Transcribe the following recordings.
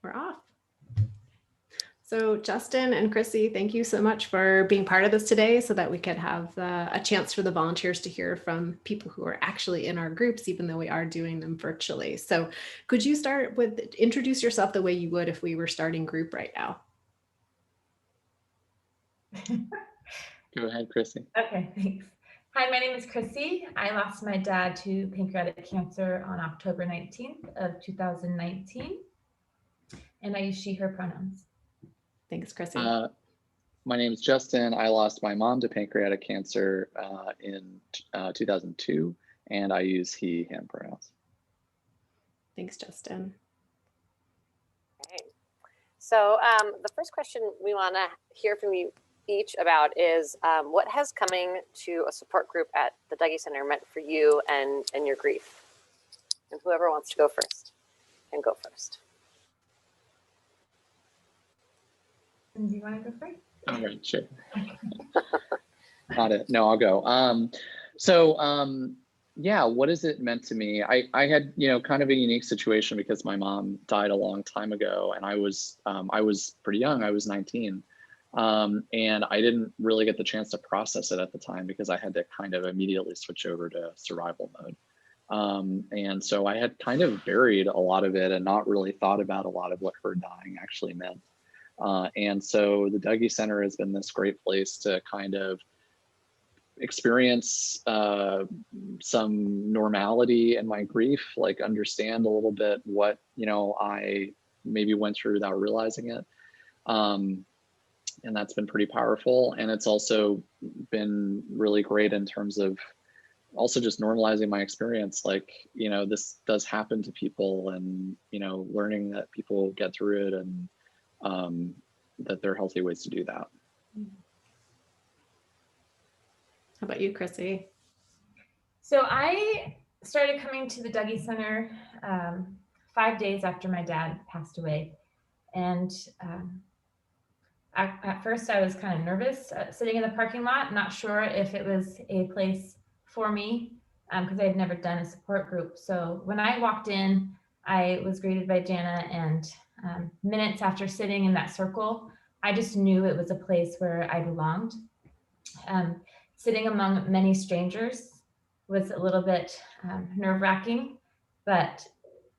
We're off. So Justin and Chrissy, thank you so much for being part of this today so that we could have a chance for the volunteers to hear from people who are actually in our groups, even though we are doing them virtually. So could you start with, introduce yourself the way you would if we were starting group right now? Go ahead, Chrissy. Okay, thanks. Hi, my name is Chrissy. I lost my dad to pancreatic cancer on October 19th of 2019, and I use she, her pronouns. Thanks, Chrissy. My name is Justin. I lost my mom to pancreatic cancer in 2002, and I use he, him pronouns. Thanks, Justin. Okay. So the first question we want to hear from you each about is what has coming to a support group at the Dougy Center meant for you and your grief? And whoever wants to go first can go first. Do you want to go first? All right, sure. Got it. No, I'll go. Yeah, what has it meant to me? I had, kind of a unique situation because my mom died a long time ago, and I was pretty young. I was 19. And I didn't really get the chance to process it at the time because I had to kind of immediately switch over to survival mode. And so I had kind of buried a lot of it and not really thought about a lot of what her dying actually meant. And so the Dougy Center has been this great place to kind of experience some normality in my grief, like understand a little bit what, I maybe went through without realizing it. And that's been pretty powerful. And it's also been really great in terms of also just normalizing my experience. Like, this does happen to people, and, learning that people get through it, and that there are healthy ways to do that. How about you, Chrissy? So I started coming to the Dougy Center 5 days after my dad passed away. And at first I was kind of nervous sitting in the parking lot, not sure if it was a place for me because I had never done a support group. So when I walked in, I was greeted by Jana, and minutes after sitting in that circle, I just knew it was a place where I belonged. Sitting among many strangers was a little bit nerve-wracking, but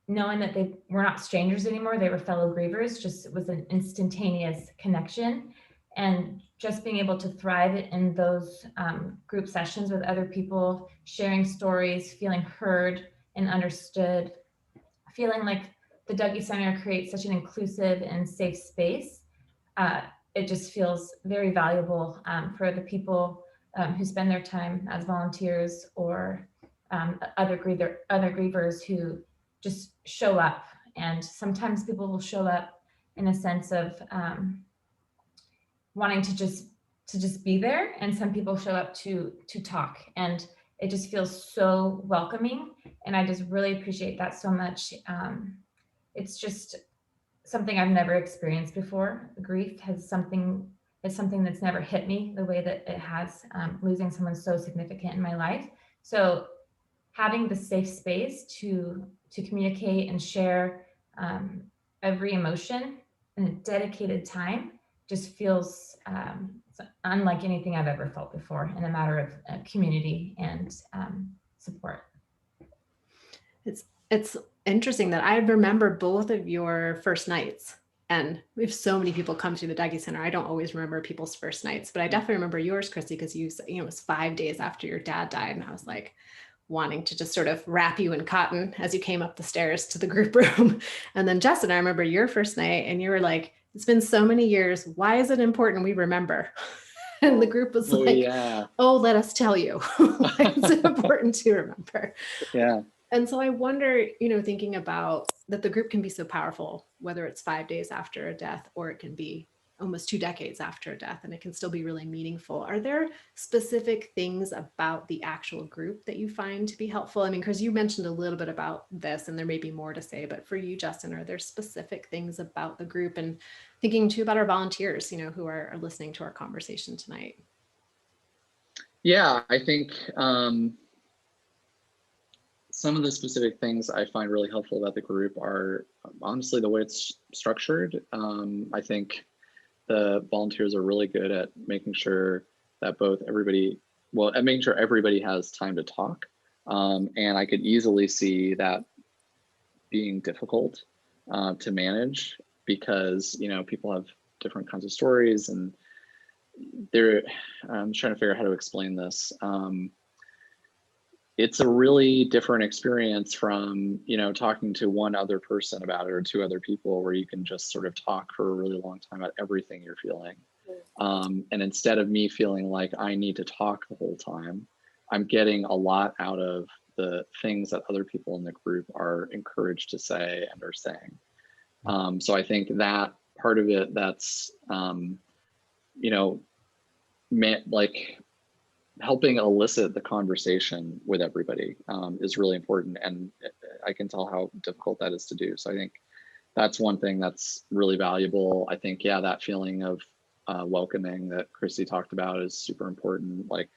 knowing that they were not strangers anymore, they were fellow grievers, just it was an instantaneous connection. And just being able to thrive in those group sessions with other people, sharing stories, feeling heard and understood, feeling like the Dougy Center creates such an inclusive and safe space. It just feels very valuable for the people who spend their time as volunteers or other grievers who just show up. And sometimes people will show up in a sense of wanting to just be there, and some people show up to talk, and it just feels so welcoming. And I just really appreciate that so much. It's just something I've never experienced before. Grief is something that's never hit me the way that it has, losing someone so significant in my life. So having the safe space to communicate and share every emotion in a dedicated time just feels unlike anything I've ever felt before, in a matter of community and support. It's interesting that I remember both of your first nights, and we have so many people come to the Dougy Center. I don't always remember people's first nights, but I definitely remember yours, Chrissy, because it was 5 days after your dad died, and I was like wanting to just sort of wrap you in cotton as you came up the stairs to the group room. And then Justin, I remember your first night, and you were like, "It's been so many years. Why is it important we remember?" And the group was "Oh, let us tell you why it's important to remember." Yeah. And so I wonder, thinking about that the group can be so powerful, whether it's 5 days after a death, or it can be almost 2 decades after a death, and it can still be really meaningful. Are there specific things about the actual group that you find to be helpful? I mean, because you mentioned a little bit about this, and there may be more to say, but for you, Justin, are there specific things about the group, and thinking too about our volunteers, who are listening to our conversation tonight? Yeah, I think some of the specific things I find really helpful about the group are honestly the way it's structured. I think the volunteers are really good at making sure that at making sure everybody has time to talk. And I could easily see that being difficult to manage because, people have different kinds of stories, and I'm trying to figure out how to explain this. It's a really different experience from, talking to one other person about it or two other people, where you can just sort of talk for a really long time about everything you're feeling. And instead of me feeling like I need to talk the whole time, I'm getting a lot out of the things that other people in the group are encouraged to say and are saying. So I think that part of it, that's, like helping elicit the conversation with everybody is really important. And I can tell how difficult that is to do. So I think that's one thing that's really valuable. I think, that feeling of welcoming that Christy talked about is super important. Like,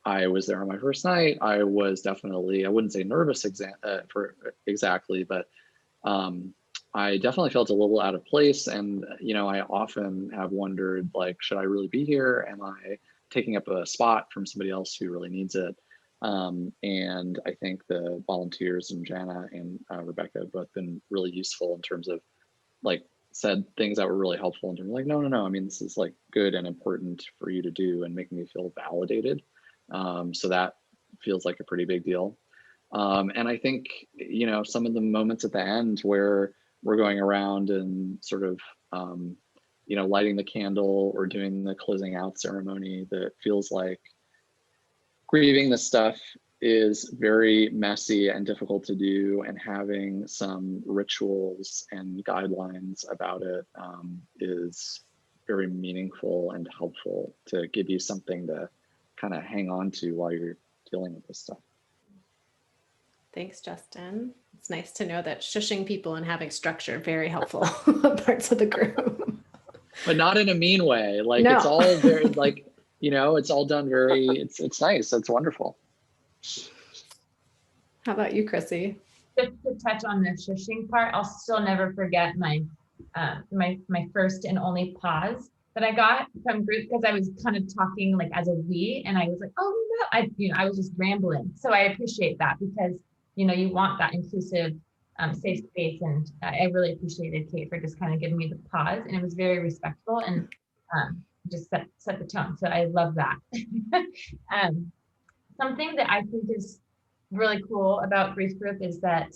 I was there on my first night. I was definitely, I wouldn't say nervous exactly, but I definitely felt a little out of place. And, I often have wondered, like, should I really be here? Am I taking up a spot from somebody else who really needs it? And I think the volunteers and Jana and Rebecca have both been really useful in terms of, like, said things that were really helpful in terms of like, no, I mean, this is like good and important for you to do, and making me feel validated. So that feels like a pretty big deal. And I think, some of the moments at the end where we're going around and sort of, lighting the candle or doing the closing out ceremony, that feels like grieving this stuff is very messy and difficult to do, and having some rituals and guidelines about it is very meaningful and helpful to give you something to kind of hang on to while you're dealing with this stuff. Thanks, Justin. It's nice to know that shushing people and having structure are very helpful parts of the group. But not in a mean way. Like, No. It's all very, like, it's all done very, it's nice. It's wonderful. How about you, Chrissy? Just to touch on the shushing part, I'll still never forget my first and only pause that I got from group, because I was kind of talking like as a we, and I was like, oh no, I was just rambling. So I appreciate that, because you want that inclusive, safe space, and I really appreciated Kate for just kind of giving me the pause, and it was very respectful and just set the tone. So I love that. Something that I think is really cool about Grief Group is that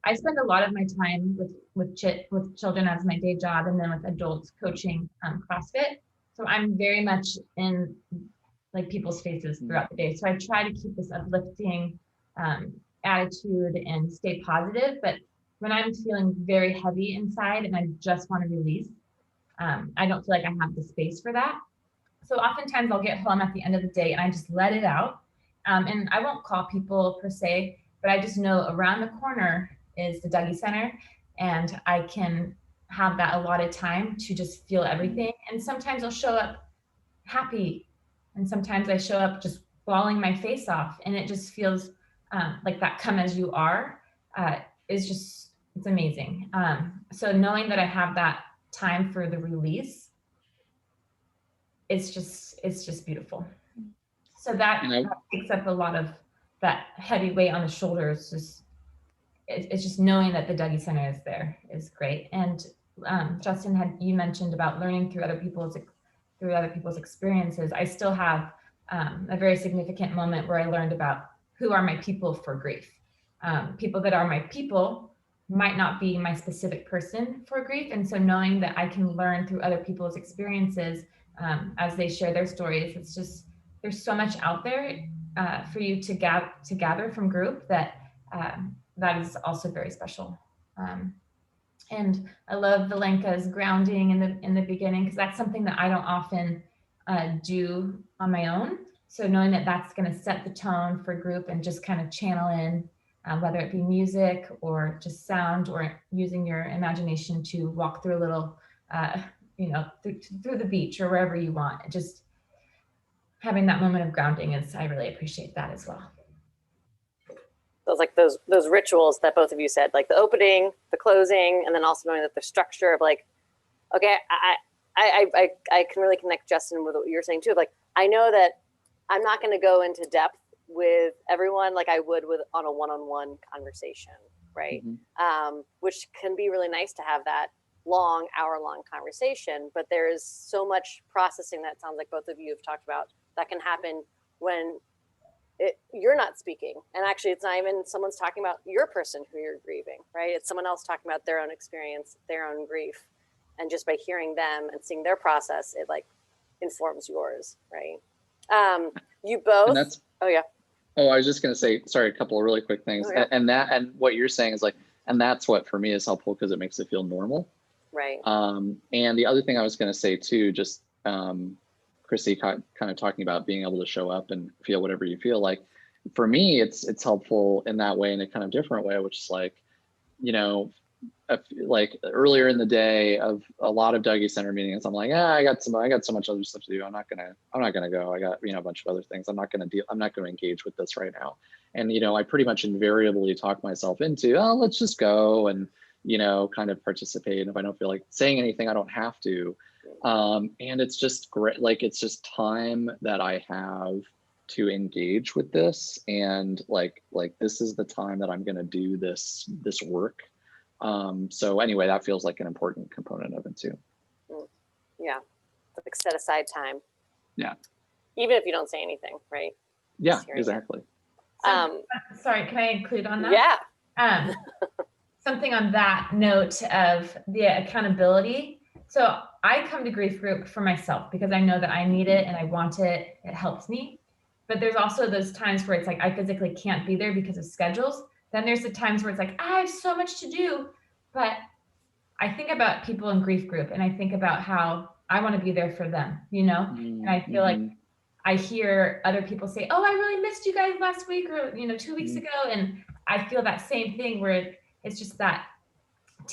I spend a lot of my time with children as my day job, and then with adults coaching CrossFit. So I'm very much in like people's faces throughout the day. So I try to keep this uplifting attitude and stay positive. But when I'm feeling very heavy inside and I just want to release, I don't feel like I have the space for that. So oftentimes I'll get home at the end of the day and I just let it out. And I won't call people per se, but I just know around the corner is the Dougy Center, and I can have that allotted time to just feel everything. And sometimes I'll show up happy, and sometimes I show up just bawling my face off, and it just feels like that come as you are it's amazing. So knowing that I have that time for the release, it's just beautiful. So that takes up a lot of that heavy weight on the shoulders. It's just knowing that the Dougy Center is there is great. And Justin, you mentioned about learning through other people's experiences. I still have a very significant moment where I learned about who are my people for grief. People that are my people might not be my specific person for grief. And so knowing that I can learn through other people's experiences as they share their stories, it's just, there's so much out there for you to gather from group that that is also very special. And I love Valenka's grounding in the beginning, because that's something that I don't often do on my own. So knowing that that's going to set the tone for group and just kind of channel in, whether it be music or just sound, or using your imagination to walk through a little, through the beach or wherever you want. Just having that moment of grounding I really appreciate that as well. those rituals that both of you said, like the opening, the closing, and then also knowing that the structure of like, okay, I can really connect, Justin, with what you're saying too. Like, I know that I'm not going to go into depth with everyone like I would with on a one-on-one conversation, right? Which can be really nice to have that long, hour-long conversation, but there is so much processing that sounds like both of you have talked about that can happen when you're not speaking. And actually, it's not even someone's talking about your person who you're grieving, right? It's someone else talking about their own experience, their own grief. And just by hearing them and seeing their process, it like informs yours, right? You both. Oh yeah. Oh, I was just gonna say, sorry, a couple of really quick things, and what you're saying is like, and that's what for me is helpful because it makes it feel normal, right? And the other thing I was gonna say too, just Chrissy kind of talking about being able to show up and feel whatever you feel like. For me, it's helpful in that way, in a kind of different way, which is like, you know, like earlier in the day of a lot of Dougy Center meetings, I'm like, I got so much other stuff to do. I'm not gonna go. I got, a bunch of other things. I'm not gonna engage with this right now. And, I pretty much invariably talk myself into, oh, let's just go and, kind of participate. And if I don't feel like saying anything, I don't have to. And it's just great. Like, it's just time that I have to engage with this. And like this is the time that I'm going to do this work. So anyway, that feels like an important component of it too. Yeah. Like set aside time. Yeah. Even if you don't say anything, right? Yeah, exactly. Sorry, can I include on that? Yeah. Something on that note of the accountability. So I come to grief group for myself because I know that I need it and I want it. It helps me. But there's also those times where it's like I physically can't be there because of schedules. Then there's the times where it's like, I have so much to do. But I think about people in grief group and I think about how I want to be there for them, And I feel like I hear other people say, oh, I really missed you guys last week or, 2 weeks ago. And I feel that same thing where it's just that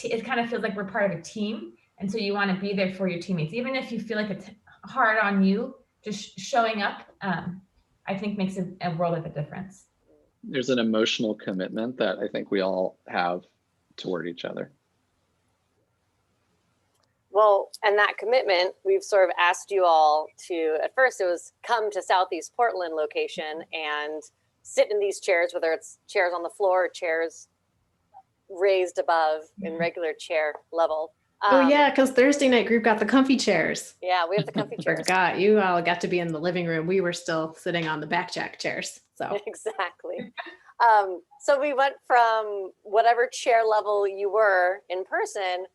it kind of feels like we're part of a team. And so you want to be there for your teammates, even if you feel like it's hard on you, just showing up, I think makes a world of a difference. There's an emotional commitment that I think we all have toward each other. Well, and that commitment, we've sort of asked you all to, at first it was come to Southeast Portland location and sit in these chairs, whether it's chairs on the floor or chairs raised above in regular chair level. Oh yeah, because Thursday night group got the comfy chairs. Yeah, we have the comfy chairs. Forgot, you all got to be in the living room. We were still sitting on the backjack chairs. So exactly. So we went from whatever chair level you were in person.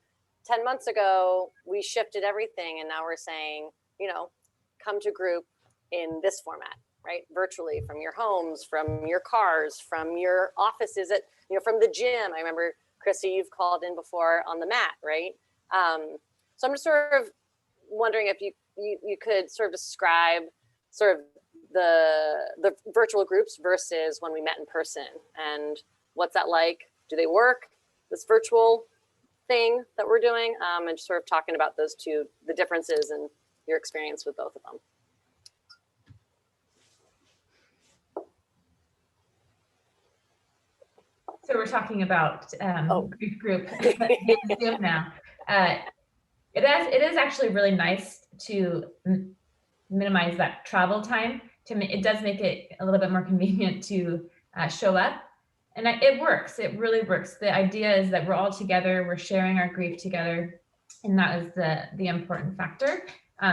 10 months ago, we shifted everything, and now we're saying, come to group in this format, right? Virtually, from your homes, from your cars, from your offices, from the gym. I remember, Chrissy, you've called in before on the mat, right? So I'm just sort of wondering if you could sort of describe sort of the virtual groups versus when we met in person, and what's that like? Do they work? This virtual thing that we're doing, and just sort of talking about those two, the differences and your experience with both of them. So we're talking about grief group Zoom now. It is actually really nice to minimize that travel time. It does make it a little bit more convenient to show up. And it works. It really works. The idea is that we're all together. We're sharing our grief together. And that is the important factor.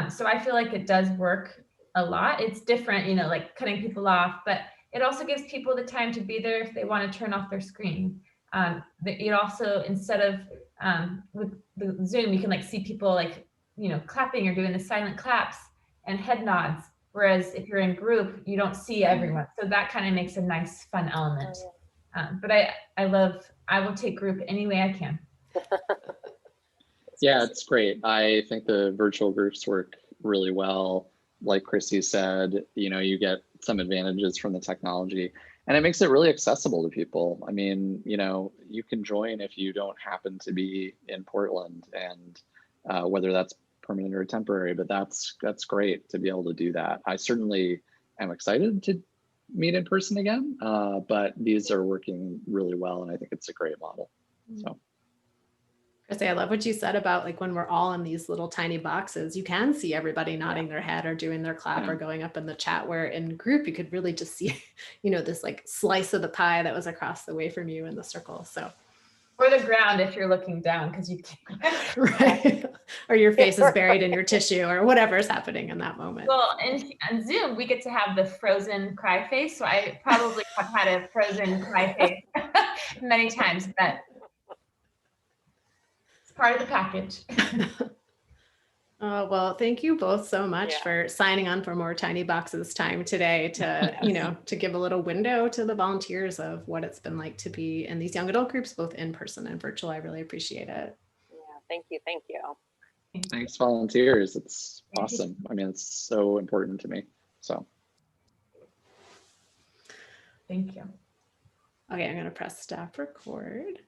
So I feel like it does work a lot. It's different, like cutting people off, but it also gives people the time to be there if they want to turn off their screen. It also, instead of with the Zoom, you can like see people like, clapping or doing the silent claps and head nods. Whereas if you're in group, you don't see everyone. So that kind of makes a nice, fun element. But I will take group any way I can. Yeah, it's great. I think the virtual groups work really well. Like Chrissy said, you get some advantages from the technology, and it makes it really accessible to people. I mean, you can join if you don't happen to be in Portland, and whether that's permanent or temporary, but that's great to be able to do that. I certainly am excited to meet in person again, but these are working really well, and I think it's a great model. So. Chrissy, I love what you said about like when we're all in these little tiny boxes, you can see everybody nodding their head or doing their clap or going up in the chat, where in group you could really just see, you know, this like slice of the pie that was across the way from you in the circle. So, or the ground if you're looking down because you can't. right. Or your face is buried in your tissue or whatever's happening in that moment. Well, on Zoom, we get to have the frozen cry face. So I probably have had a frozen cry face many times, but it's part of the package. Well, thank you both so much Yeah. for signing on for more Tiny Boxes time today to, you know, to give a little window to the volunteers of what it's been like to be in these young adult groups, both in person and virtual. I really appreciate it. Yeah, thank you. Thank you. Thanks, volunteers. It's awesome. I mean, it's so important to me. So. Thank you. Okay, I'm going to press stop record.